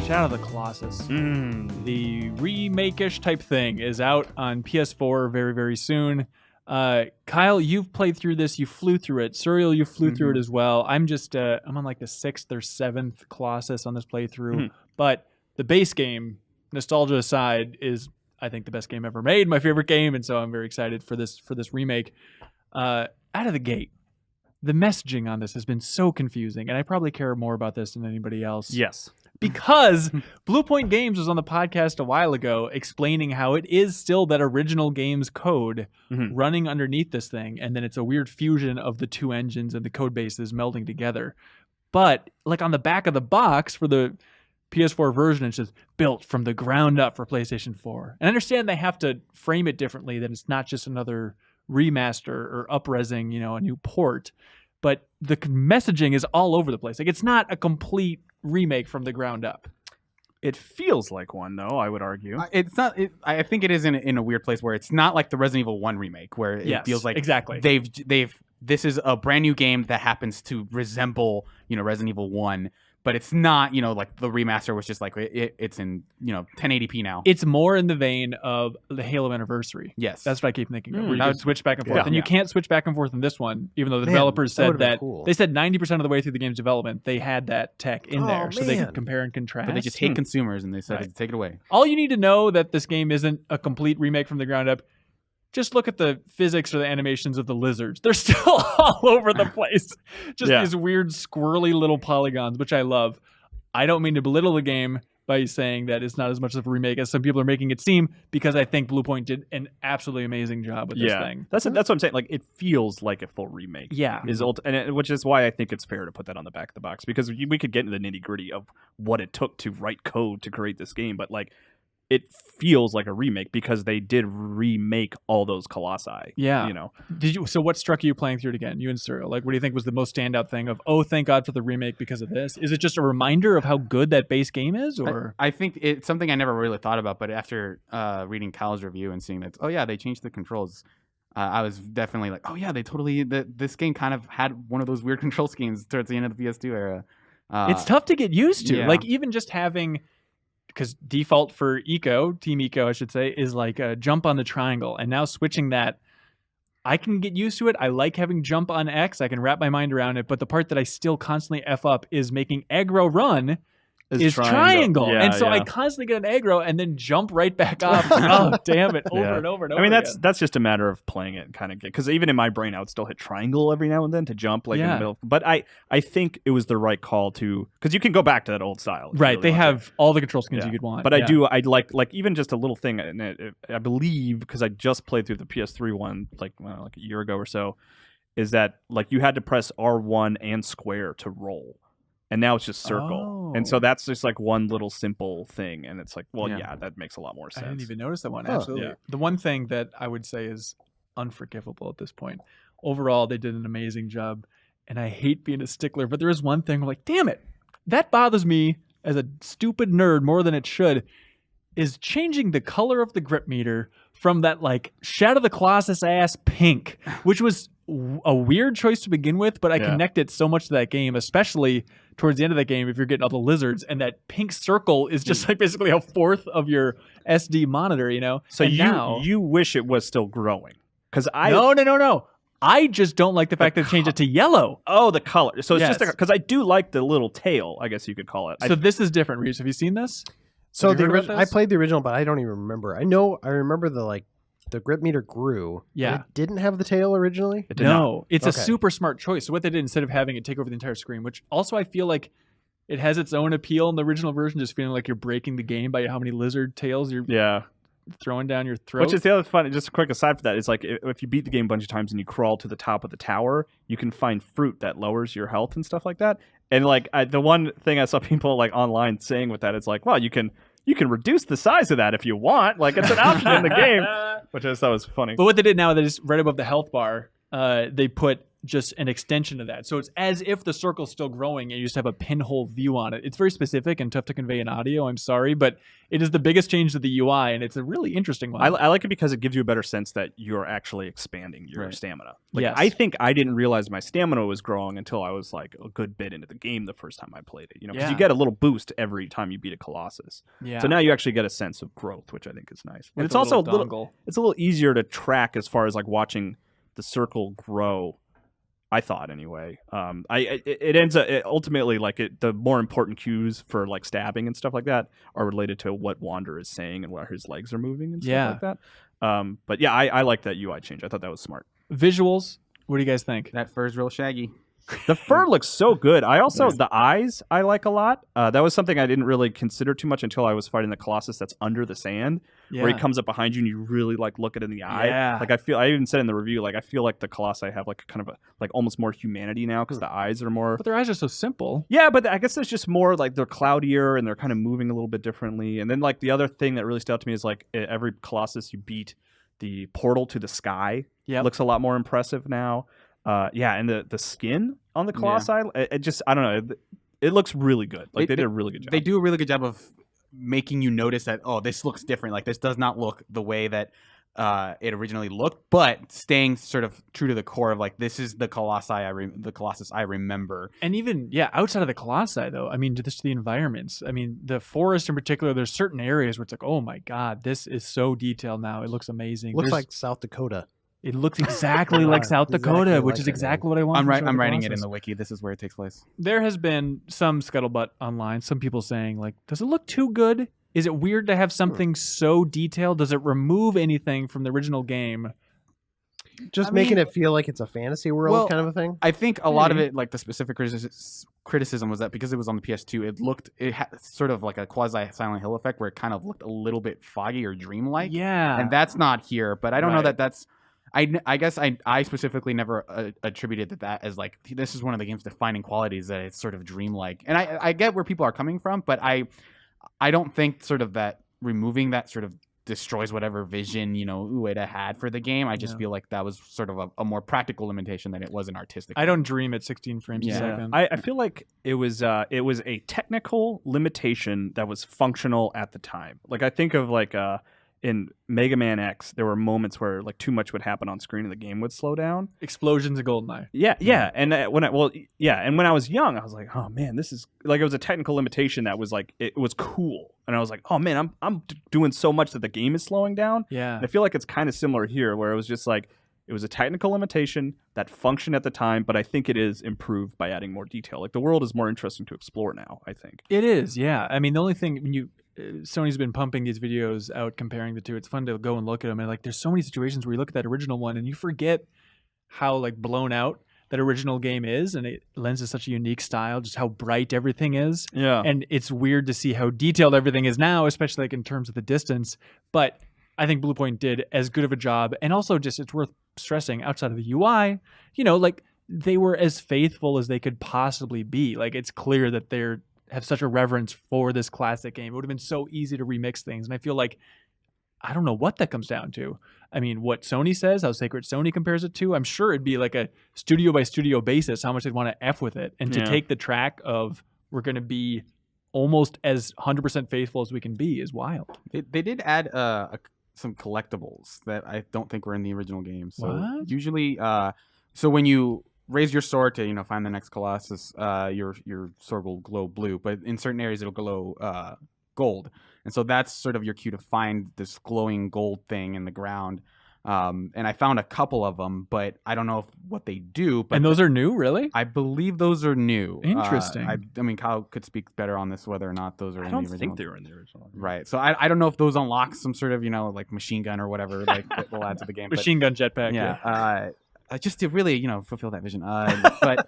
Shadow of the Colossus, the remake-ish type thing, is out on PS4 very, very soon. Kyle, you've played through this. You flew through it. Suriel, you flew through it as well. I'm on like the 6th or 7th Colossus on this playthrough. But the base game, nostalgia aside, is, I think, the best game ever made, my favorite game, and so I'm very excited for this remake. Out of the gate, the messaging on this has been so confusing, and I probably care more about this than anybody else. Yes. Because Bluepoint Games was on the podcast a while ago explaining how it is still that original game's code running underneath this thing, and then it's a weird fusion of the two engines and the code bases melding together. But like on the back of the box for the PS4 version, it's just built from the ground up for PlayStation 4. And I understand they have to frame it differently, that it's not just another remaster or up-resing, a new port. But the messaging is all over the place. Like, it's not a complete remake from the ground up. It feels like one, though, I would argue. It's not. I think it is in a weird place where it's not like the Resident Evil 1 remake, where it feels like exactly this is a brand new game that happens to resemble Resident Evil 1. But it's not, like the remaster was just like it's in 1080p now. It's more in the vein of the Halo Anniversary. Yes, that's what I keep thinking of. Where you can switch back and forth, and you can't switch back and forth in this one, even though the developers said that they said 90% of the way through the game's development they had that tech in there, so they could compare and contrast. But they just hate consumers, and they said take it away. All you need to know that this game isn't a complete remake from the ground up. Just look at the physics or the animations of the lizards. They're still all over the place. Just these weird, squirrely little polygons, which I love. I don't mean to belittle the game by saying that it's not as much of a remake as some people are making it seem, because I think Bluepoint did an absolutely amazing job with this thing. That's what I'm saying. Like, it feels like a full remake. Yeah. Which is why I think it's fair to put that on the back of the box, because we could get into the nitty-gritty of what it took to write code to create this game, but like, it feels like a remake because they did remake all those Colossi. Yeah. So what struck you playing through it again, you and Suriel? Like, what do you think was the most standout thing of, thank God for the remake because of this? Is it just a reminder of how good that base game is? Or I think it's something I never really thought about, but after reading Kyle's review and seeing that, they changed the controls, I was definitely like, this game kind of had one of those weird control schemes towards the end of the PS2 era. It's tough to get used to. Like, even just having... Because default for Team Eco, I should say, is like a jump on the triangle. And now switching that, I can get used to it. I like having jump on X. I can wrap my mind around it. But the part that I still constantly F up is making aggro run is triangle. And so I constantly get an aggro and then jump right back up. Oh, damn it. Over and over and over. I mean, that's just a matter of playing it and kind of get, because even in my brain, I would still hit triangle every now and then to jump in the middle. But I think it was the right call to, because you can go back to that old style. Right. Really, they have all the control schemes you could want. But I'd like even just a little thing, and I believe, because I just played through the PS3 one like a year ago or so, is that like you had to press R1 and square to roll. And now it's just circle. And so that's just like one little simple thing. And it's like, that makes a lot more sense. I didn't even notice that one. Absolutely. Yeah. The one thing that I would say is unforgivable at this point. Overall, they did an amazing job. And I hate being a stickler, but there is one thing I'm like, damn it. That bothers me as a stupid nerd more than it should, is changing the color of the grip meter from that like Shadow of the Colossus ass pink, which was a weird choice to begin with, but I connect it so much to that game, especially towards the end of that game if you're getting all the lizards, and that pink circle is just like basically a fourth of your SD monitor, So you wish it was still growing. No. I just don't like the fact that it changed it to yellow. Oh, the color. So it's just because I do like the little tail, I guess you could call it. So this is different, Reeves. Have you seen this? So I played the original, but I don't even remember. I remember the grip meter grew. Yeah. It didn't have the tail originally? It did not. It's a super smart choice. So what they did, instead of having it take over the entire screen, which also I feel like it has its own appeal in the original version, just feeling like you're breaking the game by how many lizard tails you're throwing down your throat. Which is the other fun, just a quick aside for that, is like if you beat the game a bunch of times and you crawl to the top of the tower, you can find fruit that lowers your health and stuff like that. And like the one thing I saw people like online saying with that is like, well, you can reduce the size of that if you want. Like, it's an option in the game, which I thought was funny. But what they did now, they just right above the health bar, they put just an extension of that. So it's as if the circle's still growing and you just have a pinhole view on it. It's very specific and tough to convey in audio. I'm sorry, but it is the biggest change to the UI, and it's a really interesting one. I like it because it gives you a better sense that you're actually expanding your stamina. Like, yes. I think I didn't realize my stamina was growing until I was like a good bit into the game the first time I played it. You know, because you get a little boost every time you beat a Colossus. Yeah. So now you actually get a sense of growth, which I think is nice. And With it's a also little it's a little easier to track as far as like watching the circle grow. I thought anyway. It ends up ultimately like the more important cues for like stabbing and stuff like that are related to what Wander is saying and where his legs are moving and stuff like that. But yeah, I like that UI change. I thought that was smart. Visuals. What do you guys think? That fur's real shaggy. The fur looks so good. I also the eyes I like a lot. That was something I didn't really consider too much until I was fighting the Colossus that's under the sand, where he comes up behind you and you really like look it in the eye. Yeah. Like I even said in the review, like I feel like the Colossi have like kind of a like almost more humanity now because the eyes are more. But their eyes are so simple. Yeah, but I guess there's just more like they're cloudier and they're kind of moving a little bit differently. And then like the other thing that really stood out to me is like every Colossus you beat, the portal to the sky looks a lot more impressive now. And the skin on the Colossi, it just, I don't know, it looks really good. Like they did a really good job. They do a really good job of making you notice that, oh, this looks different. Like this does not look the way that it originally looked, but staying sort of true to the core of like, this is the Colossus I remember. And even, outside of the Colossi though, I mean, just the environments. I mean, the forest in particular, there's certain areas where it's like, oh my God, this is so detailed now. It looks amazing. Looks like South Dakota. It looks exactly like South Dakota, which is exactly what I want. I'm writing it in the wiki. This is where it takes place. There has been some scuttlebutt online. Some people saying like, does it look too good? Is it weird to have something so detailed? Does it remove anything from the original game? Just making it feel like it's a fantasy world kind of a thing? I think a lot of it, like the specific criticism was that because it was on the PS2, it had sort of like a quasi-Silent Hill effect where it kind of looked a little bit foggy or dreamlike. Yeah. And that's not here, but I don't know that that's... I guess I specifically never attributed that as like, this is one of the game's defining qualities, that it's sort of dreamlike. And I get where people are coming from, but I don't think sort of that removing that sort of destroys whatever vision, Ueda had for the game. I just feel like that was sort of a more practical limitation than it was an artistic. I don't dream at 16 frames a second. I feel like it was a technical limitation that was functional at the time. Like I think of like in Mega Man X, there were moments where like too much would happen on screen and the game would slow down. Explosions of GoldenEye. Yeah, and when I was young, I was like, oh man, this is like, it was a technical limitation that was like, it was cool, and I was like, oh man, I'm doing so much that the game is slowing down. Yeah, and I feel like it's kind of similar here, where it was just like, it was a technical limitation that functioned at the time, but I think it is improved by adding more detail. Like the world is more interesting to explore now, I think. It is, yeah. I mean, the only thing when Sony's been pumping these videos out comparing the two. It's fun to go and look at them, and like there's so many situations where you look at that original one and you forget how like blown out that original game is, and it lends to such a unique style, just how bright everything is. Yeah. And it's weird to see how detailed everything is now, especially like in terms of the distance. But I think Bluepoint did as good of a job, and also just it's worth stressing outside of the UI, like they were as faithful as they could possibly be. Like it's clear that they're have such a reverence for this classic game. It would have been so easy to remix things. And I feel like, I don't know what that comes down to. I mean, what Sony says, how Sacred Sony compares it to, I'm sure it'd be like a studio by studio basis, how much they'd want to F with it. And to take the track of, we're going to be almost as 100% faithful as we can be is wild. They did add some collectibles that I don't think were in the original game. So what? Usually, so when you raise your sword to find the next Colossus, your sword will glow blue, but in certain areas it'll glow gold, and so that's sort of your cue to find this glowing gold thing in the ground. And I found a couple of them, but I don't know what they do. But and those are new, really? I believe those are new. Interesting. I mean, Kyle could speak better on this, whether or not those are in the original. I don't think they were in the original. Right. So I don't know if those unlock some sort of like machine gun or whatever like that will add to the game. Machine gun jetpack. Yeah. Just to really, fulfill that vision. But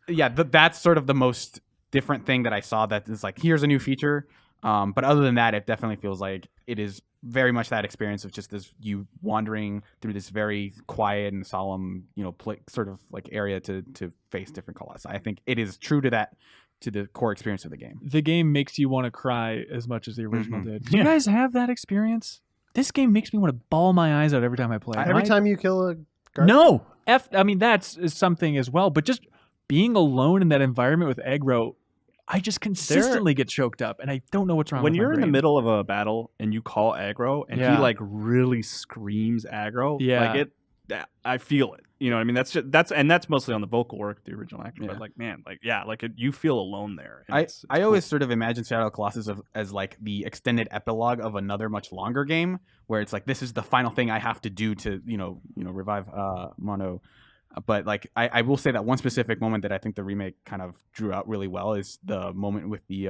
yeah, that's sort of the most different thing that I saw that is like, here's a new feature. But other than that, it definitely feels like it is very much that experience of just this you wandering through this very quiet and solemn, sort of like area to face different Colossi. I think it is true to that, to the core experience of the game. The game makes you want to cry as much as the original did. Do you guys have that experience? This game makes me want to bawl my eyes out every time I play. Every time you kill a Garth? No, I mean that's something as well. But just being alone in that environment with aggro, I just consistently get choked up, and I don't know what's wrong. When with you're my in the brain. middle of a battle and you call aggro, and he like really screams aggro, like it. I feel it. You know what I mean? That's mostly on the vocal work, the original actor. But like, man, like you feel alone there. It's I always sort of imagine Shadow of the Colossus as like the extended epilogue of another much longer game, where it's like this is the final thing I have to do to revive Mono. But like I will say that one specific moment that I think the remake kind of drew out really well is the moment with the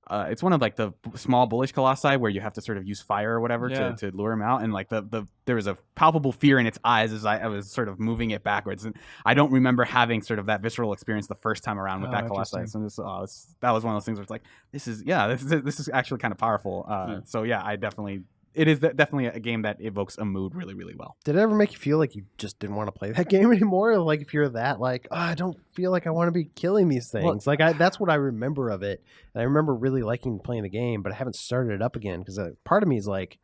it's one of like the small bullish colossi where you have to sort of use fire or whatever to lure him out, and like there was a palpable fear in its eyes as I was sort of moving it backwards, and I don't remember having sort of that visceral experience the first time around with that colossi. So that was one of those things where it's like this is actually kind of powerful. So yeah, it is definitely a game that evokes a mood really, really well. Did it ever make you feel like you just didn't want to play that game anymore? Like if you're that, like, I don't feel like I want to be killing these things. Well, that's what I remember of it. And I remember really liking playing the game, but I haven't started it up again because part of me is like,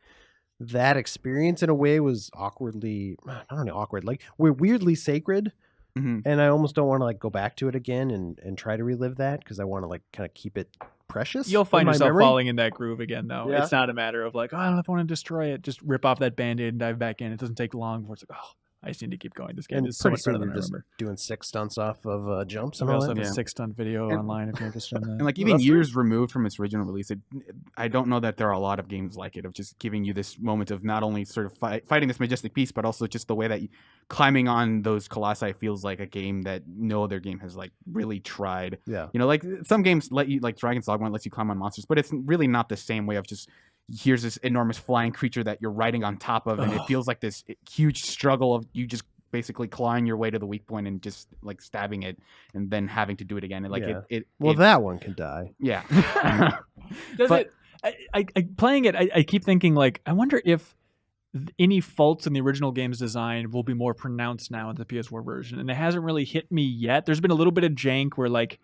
that experience in a way was awkwardly, not only awkward, like we're weirdly sacred. Mm-hmm. And I almost don't want to like go back to it again and try to relive that because I want to like kind of keep it precious. You'll find yourself falling in that groove again, though. Yeah. It's not a matter of like, I don't know if I want to destroy it. Just rip off that Band-Aid and dive back in. It doesn't take long before it's like, I just need to keep going. This game is so much better than I remember. Doing 6 stunts off of jumps. We also have a 6-stunt video online if you're interested in that. And like even years removed from its original release, I don't know that there are a lot of games like it, of just giving you this moment of not only sort of fighting this majestic beast, but also just the way that climbing on those colossi feels like a game that no other game has like really tried. Yeah. Like some games let you, like Dragon's Dogma lets you climb on monsters, but it's really not the same way of just here's this enormous flying creature that you're riding on top of, and it feels like this huge struggle of you just basically clawing your way to the weak point and just like stabbing it and then having to do it again. And like that one can die. Yeah. I playing it, I keep thinking like, I wonder if any faults in the original game's design will be more pronounced now in the PS4 version. And it hasn't really hit me yet. There's been a little bit of jank where like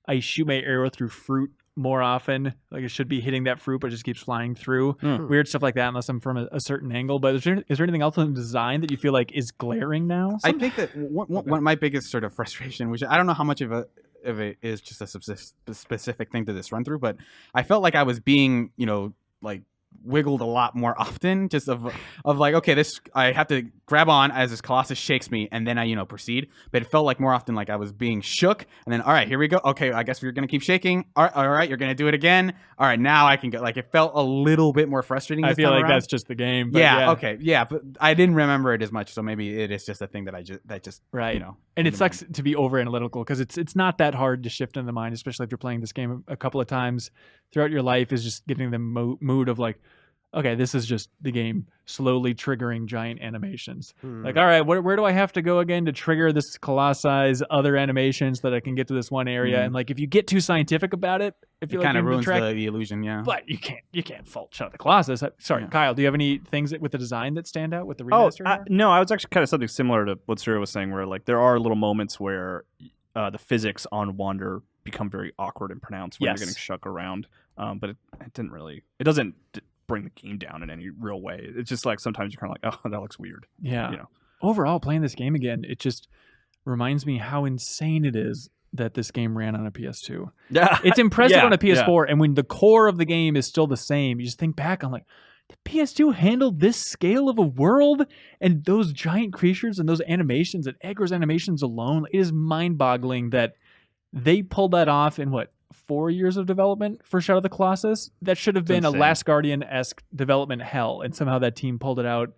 I shoot my arrow through fruit more often, like it should be hitting that fruit, but it just keeps flying through. Weird stuff like that, unless I'm from a certain angle. But is there anything else in the design that you feel like is glaring now? I think that one of my biggest sort of frustration, which I don't know how much of it is just a specific thing to this run through, but I felt like I was being, like wiggled a lot more often, just of like, okay, this I have to grab on as this Colossus shakes me, and then I proceed. But it felt like more often like I was being shook, and then all right, here we go. Okay, I guess we're gonna keep shaking. All right, you're gonna do it again. All right, now I can go. Like it felt a little bit more frustrating. I feel like around. That's just the game. But yeah. Okay. Yeah, but I didn't remember it as much, so maybe it is just a thing that just right. And it sucks to be over analytical because it's not that hard to shift in the mind, especially if you're playing this game a couple of times throughout your life. Is just getting the mood of like, okay, this is just the game slowly triggering giant animations. Like, all right, where do I have to go again to trigger this Colossus other animations that I can get to this one area? And like, if you get too scientific about it, if you kind of ruins the illusion, yeah. But you can't fault Shadow of the Colossus. Sorry, Kyle, do you have any things with the design that stand out with the remaster? No, I was actually kind of something similar to what Suriel was saying, where like there are little moments where the physics on Wander become very awkward and pronounced when you're getting shook around. But it doesn't bring the game down in any real way. It's just like sometimes you're kind of like, oh, that looks weird. Yeah. Overall, playing this game again, it just reminds me how insane it is that this game ran on a PS2. Yeah. It's impressive on a PS4, and when the core of the game is still the same, you just think back on like, the PS2 handled this scale of a world and those giant creatures and those animations and Aggro's animations alone. It is mind-boggling that they pulled that off in 4 years of development for Shadow of the Colossus. That should have been a Last Guardian-esque development hell, and somehow that team pulled it out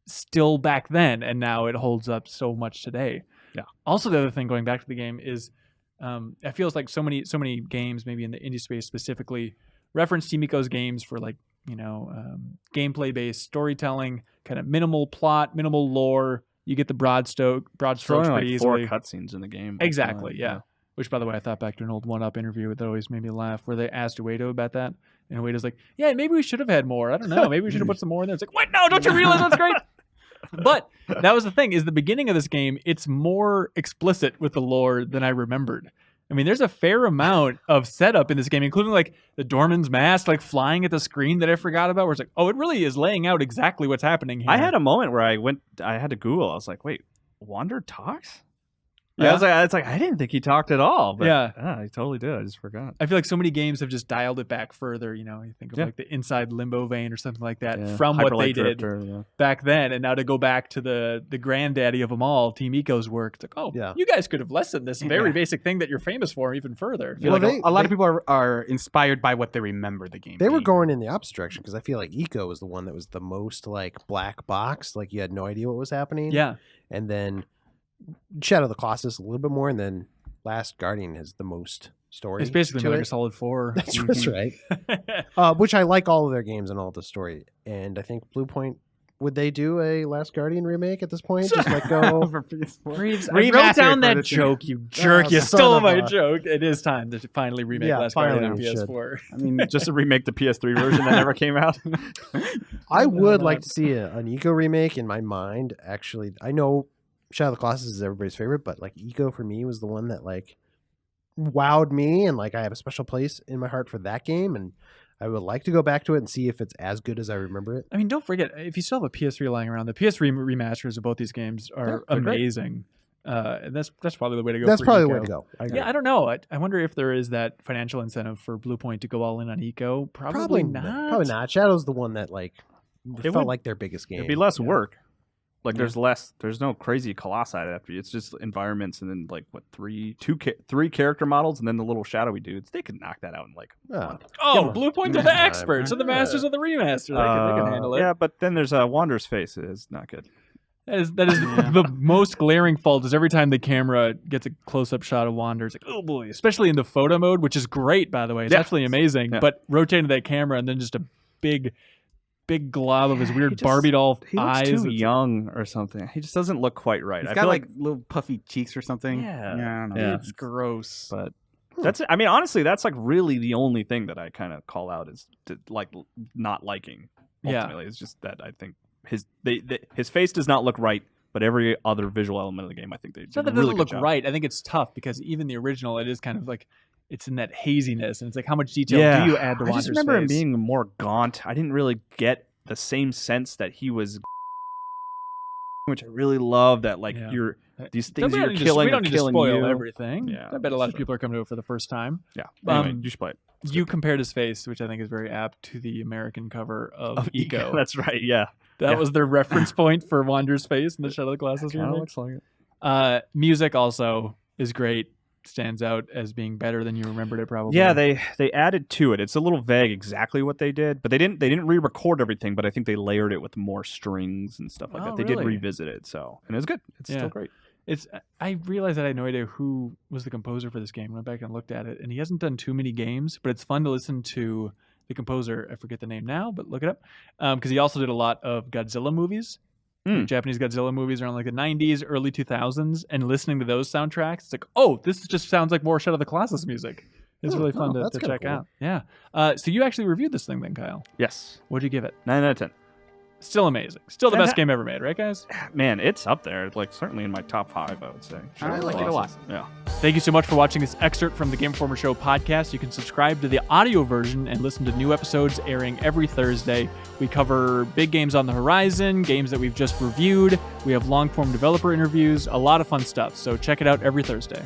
still back then, and now it holds up so much today. Yeah. Also, the other thing going back to the game is, it feels like so many games, maybe in the indie space specifically, reference Timiko's games for like gameplay-based storytelling, kind of minimal plot, minimal lore. You get the broad strokes pretty easily. 4 cutscenes in the game. Exactly, yeah. Which, by the way, I thought back to an old 1UP interview that always made me laugh, where they asked Ueda about that, and Ueda's like, "Yeah, maybe we should have had more. I don't know. Maybe we should have put some more in there." It's like, "What? No! Don't you realize that's great?" But that was the thing: is the beginning of this game, it's more explicit with the lore than I remembered. I mean, there's a fair amount of setup in this game, including like the doorman's mask, like flying at the screen that I forgot about. Where it's like, oh, it really is laying out exactly what's happening here. I had a moment where I had to Google. I was like, wait, Wander talks? Yeah. It's like I didn't think he talked at all. But yeah, he totally did. I just forgot. I feel like so many games have just dialed it back further. You know, you think of like the Inside Limbo vein or something like that from what they did back then, and now to go back to the granddaddy of them all, Team Eco's work. It's like, oh, you guys could have lessened this very basic thing that you're famous for even further. I feel like a lot of people are inspired by what they remember the game. They were going in the opposite direction because I feel like Eco was the one that was the most like black box, like you had no idea what was happening. Yeah, and then Shadow of the Colossus a little bit more, and then Last Guardian has the most story. It's basically like it. a solid 4. That's right. Which I like all of their games and all the story. And I think Bluepoint, would they do a Last Guardian remake at this point? Just like go for PS4. Reeves, I wrote down that joke, you jerk. You stole my joke. It is time to finally remake Last Guardian on PS4. I mean, just to remake the PS3 version that never came out. I would like to see an Eco remake in my mind. Actually, I know Shadow of the Colossus is everybody's favorite, but like Eco for me was the one that like wowed me, and like I have a special place in my heart for that game, and I would like to go back to it and see if it's as good as I remember it. I mean, don't forget, if you still have a PS3 lying around, the PS3 remasters of both these games are amazing. And that's probably the way to go. That's probably the way to go. I don't know. I wonder if there is that financial incentive for Bluepoint to go all in on Eco. Probably not. Probably not. Shadow's the one that like felt like their biggest game. It'd be less work. Like there's no crazy Colossi after you. It's just environments and then like what three character models and then the little shadowy dudes. They could knock that out in like. Bluepoint are the experts, are the masters of the remaster. They can handle it. Yeah, but then there's Wander's face. It is not good. That is the most glaring fault. Is every time the camera gets a close up shot of Wander, it's like, oh boy, especially in the photo mode, which is great by the way. It's absolutely amazing. Yeah. But rotating that camera and then just a big glob of his weird Barbie doll eyes. He looks too young or something. He just doesn't look quite right. He's got like little puffy cheeks or something. Yeah, I don't know. It's gross. But that's. I mean, honestly, that's like really the only thing that I kind of call out is like not liking. Ultimately, it's just that I think his face does not look right. But every other visual element of the game, I think they did a really good job. It doesn't look right. I think it's tough because even the original, it is kind of like. It's in that haziness, and it's like, how much detail do you add to Wander's face? I just remember him being more gaunt. I didn't really get the same sense that he was, which I really love. That like these things you're killing. We don't need to spoil everything. Yeah, I bet a lot of people are coming to it for the first time. Yeah, anyway, you should play it. You compared his face, which I think is very apt to the American cover of Eco. That's right. Yeah, that was their reference point for Wander's face in the Shadow of the Colossus remake. Looks like it. Music also is great. Stands out as being better than you remembered it probably. Yeah, they added to it. It's a little vague exactly what they did, but they didn't re-record everything, but I think they layered it with more strings and stuff like that. They did revisit it, and it was good. It's still great. I realized that I had no idea who was the composer for this game. I went back and looked at it, and he hasn't done too many games, but it's fun to listen to the composer. I forget the name now, but look it up. Because he also did a lot of Godzilla movies. Japanese Godzilla movies around like the 90s, early 2000s, and listening to those soundtracks, it's like, oh, this just sounds like more Shadow of the Colossus music. It's really fun to check out. Yeah. So you actually reviewed this thing then, Kyle? Yes. What'd you give it? 9 out of 10. Still amazing. Still the best game ever made, right, guys? Man, it's up there. Like certainly in my top 5, I would say. I like it a lot. Yeah. Thank you so much for watching this excerpt from the Game Informer Show podcast. You can subscribe to the audio version and listen to new episodes airing every Thursday. We cover big games on the horizon, games that we've just reviewed. We have long-form developer interviews, a lot of fun stuff. So check it out every Thursday.